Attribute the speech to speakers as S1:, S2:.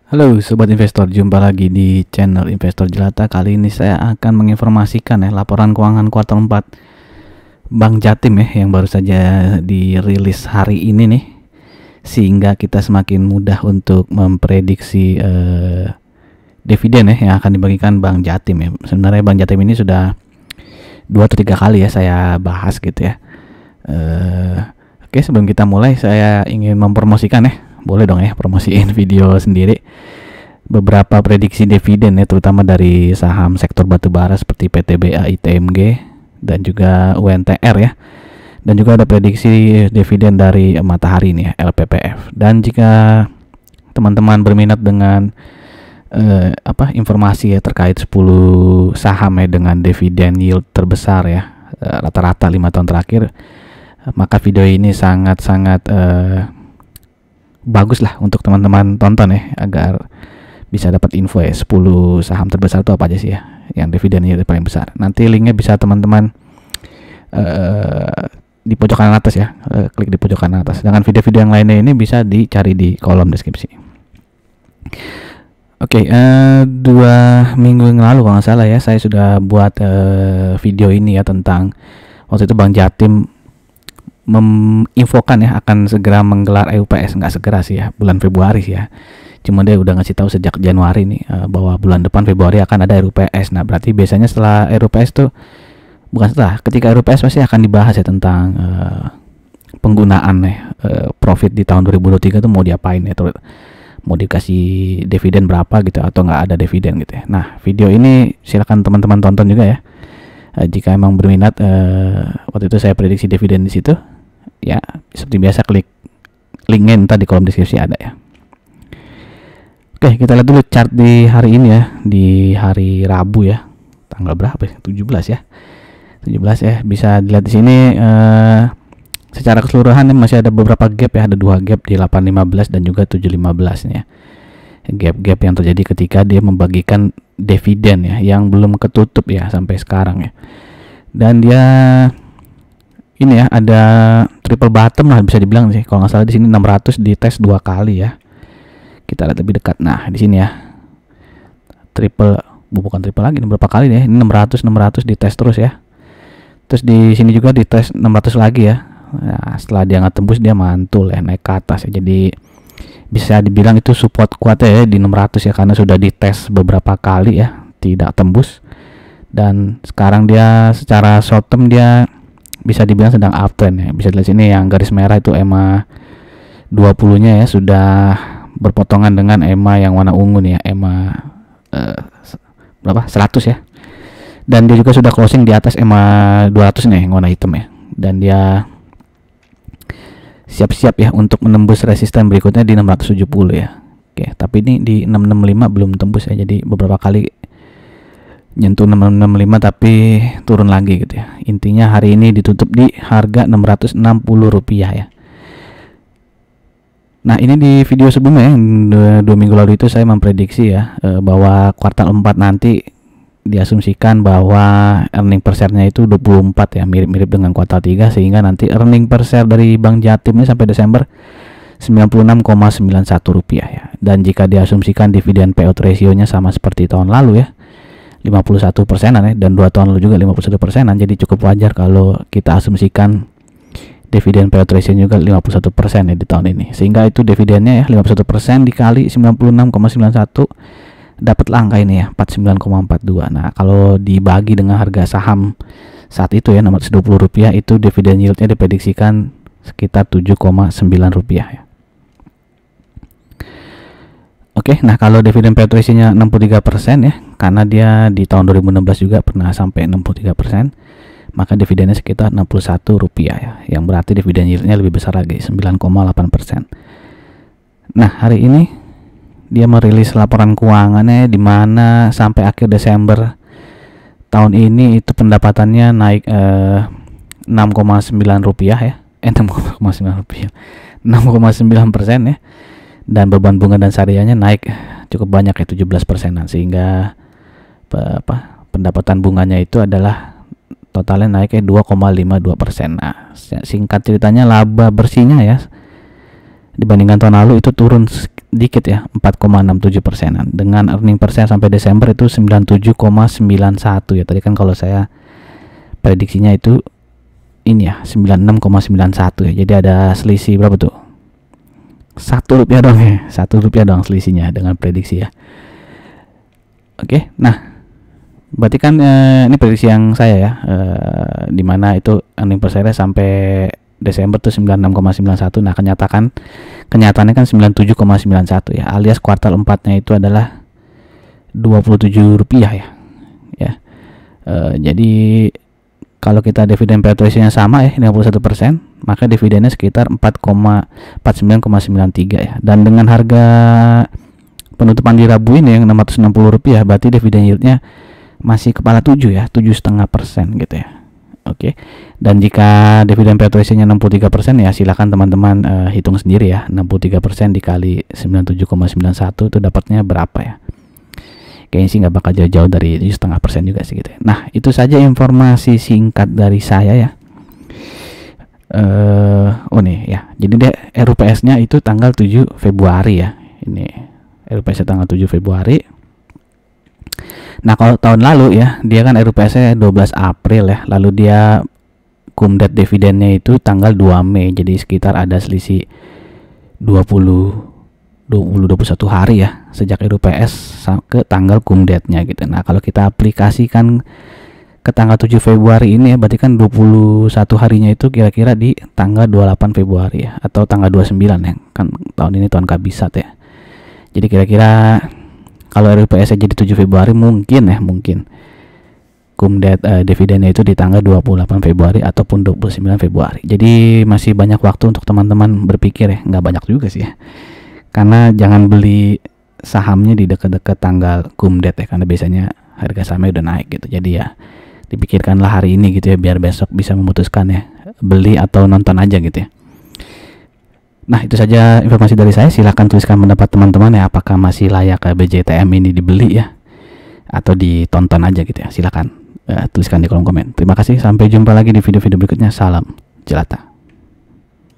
S1: Halo Sobat Investor, jumpa lagi di channel Investor Jelata. Kali ini saya akan menginformasikan laporan keuangan kuartal 4 Bank Jatim yang baru saja dirilis hari ini nih, sehingga kita semakin mudah untuk memprediksi dividen yang akan dibagikan Bank Jatim ya. Sebenarnya Bank Jatim ini sudah 2 atau 3 kali saya bahas gitu ya. Oke, sebelum kita mulai saya ingin mempromosikan boleh dong promosiin video sendiri beberapa prediksi dividen terutama dari saham sektor batubara seperti PTBA, ITMG dan juga UNTR ya. Dan juga ada prediksi dividen dari Matahari nih LPPF. Dan jika teman-teman berminat dengan informasi terkait 10 saham dengan dividen yield terbesar rata-rata 5 tahun terakhir, maka video ini sangat-sangat bagus lah untuk teman-teman tonton agar bisa dapat info 10 saham terbesar itu apa aja sih yang dividen yield paling besar. Nanti linknya bisa teman-teman di pojok kanan atas klik di pojok kanan atas. Dengan video-video yang lainnya ini bisa dicari di kolom deskripsi. Oke, 2 minggu yang lalu kalau nggak salah saya sudah buat video ini tentang waktu itu Bank Jatim menginfokan akan segera menggelar EUPS. Nggak segera sih bulan Februari sih cuma dia udah ngasih tahu sejak Januari nih bahwa bulan depan Februari akan ada EUPS. Nah berarti biasanya setelah EUPS tuh, bukan setelah, ketika EUPS pasti akan dibahas tentang penggunaan profit di tahun 2023 tuh mau diapain mau dikasih dividen berapa gitu atau nggak ada dividen gitu Nah video ini silakan teman-teman tonton juga jika emang berminat. Waktu itu saya prediksi dividen di situ seperti biasa, klik linknya entah di kolom deskripsi ada Oke, kita lihat dulu chart di hari ini di hari Rabu tanggal berapa 17 17 bisa dilihat di sini. Secara keseluruhan masih ada beberapa gap ada 2 gap di 815 dan juga 715 nih gap-gap yang terjadi ketika dia membagikan dividen yang belum ketutup sampai sekarang dan dia ini ada triple bottom lah bisa dibilang sih. Kalau nggak salah di sini 600 dites 2 kali Kita lihat lebih dekat. Nah, di sini bukan triple lagi, ini berapa kali Ini 600 dites terus Terus di sini juga dites 600 lagi Nah, setelah dia nggak tembus dia mantul naik ke atas Jadi bisa dibilang itu support kuat di 600 karena sudah dites beberapa kali tidak tembus. Dan sekarang dia secara short term dia bisa dibilang sedang uptrend Bisa dilihat sini yang garis merah itu EMA 20-nya sudah berpotongan dengan EMA yang warna ungu nih EMA berapa? 100 Dan dia juga sudah closing di atas EMA 200 yang warna hitam Dan dia siap-siap untuk menembus resisten berikutnya di 670 Oke, tapi ini di 665 belum tembus jadi beberapa kali nyentuh 665 tapi turun lagi gitu Intinya hari ini ditutup di harga Rp660 Nah, ini di video sebelumnya 2 minggu lalu itu saya memprediksi bahwa kuartal 4 nanti diasumsikan bahwa earning per share-nya itu 24 mirip-mirip dengan kuartal 3, sehingga nanti earning per share dari Bank Jatim ini sampai Desember Rp96,91 Dan jika diasumsikan dividen payout ratio-nya sama seperti tahun lalu 51%-an dan 2 tahun lalu juga 51%-an, jadi cukup wajar kalau kita asumsikan dividen payout ratio juga 51% di tahun ini, sehingga itu dividennya 51% dikali 96,91 dapat angka ini 49,42. Nah, kalau dibagi dengan harga saham saat itu Rp620 itu dividen yieldnya diprediksikan sekitar Rp7,9 Oke, nah kalau dividen payout ratio-nya 63% karena dia di tahun 2016 juga pernah sampai 63%, maka dividennya sekitar Rp61 yang berarti dividen yield-nya lebih besar lagi 9,8%. Nah, hari ini dia merilis laporan keuangannya di mana sampai akhir Desember tahun ini itu pendapatannya naik 6,9 rupiah 6,9 rupiah 6,9% dan beban bunga dan syariahnya naik cukup banyak 17%, sehingga pendapatan bunganya itu adalah totalnya naik 2,52%. Nah, singkat ceritanya laba bersihnya dibandingkan tahun lalu itu turun dikit ya, 4,67%-an, dengan earning per share sampai Desember itu 97,91 ya. Tadi kan kalau saya prediksinya itu ini ya 96,91 ya. Jadi ada selisih berapa tuh? Rp1 dong ya, Rp1 dong selisihnya dengan prediksi ya. Oke, nah berarti kan ini prediksi yang saya ya, dimana itu earning per share sampai Desember tuh 96,91. Nah kenyataannya kan 97,91 ya, alias kuartal 4-nya itu adalah Rp27 ya. Jadi kalau kita dividen payout ratio-nya sama ya 51%, maka dividennya sekitar 49,93 ya. Dan dengan harga penutupan di Rabu ini yang Rp660, berarti dividen yield-nya masih kepala 7 ya, 7,5% gitu ya. Oke. Dan jika dividen payout ratio-nya 63% ya, silakan teman-teman hitung sendiri ya. 63% dikali 97,91 itu dapatnya berapa ya? Kayaknya sih nggak bakal jauh-jauh dari 7,5% juga sih gitu ya. Nah, itu saja informasi singkat dari saya ya. Oh nih ya. Jadi deh RUPS-nya itu tanggal 7 Februari ya. Ini RUPS-nya tanggal 7 Februari. Nah, kalau tahun lalu ya, dia kan RUPS-nya 12 April ya. Lalu dia kumdet dividennya itu tanggal 2 Mei. Jadi sekitar ada selisih 21 hari ya sejak RUPS ke tanggal kumdetnya gitu. Nah, kalau kita aplikasikan ke tanggal 7 Februari ini ya, berarti kan 21 harinya itu kira-kira di tanggal 28 Februari ya, atau tanggal 29 ya. Kan tahun ini tahun kabisat ya. Jadi kira-kira kalau RUPS jadi 7 Februari mungkin kumdet dividennya itu di tanggal 28 Februari ataupun 29 Februari. Jadi masih banyak waktu untuk teman-teman berpikir ya. Nggak banyak juga sih ya, karena jangan beli sahamnya di dekat-dekat tanggal kumdet ya, karena biasanya harga sahamnya udah naik gitu. Jadi ya dipikirkanlah hari ini gitu ya, biar besok bisa memutuskan ya beli atau nonton aja gitu ya. Nah, itu saja informasi dari saya. Silahkan tuliskan pendapat teman-teman ya, apakah masih layak BJTM ini dibeli ya, atau ditonton aja gitu ya. Silahkan tuliskan di kolom komen. Terima kasih, sampai jumpa lagi di video-video berikutnya. Salam jelata.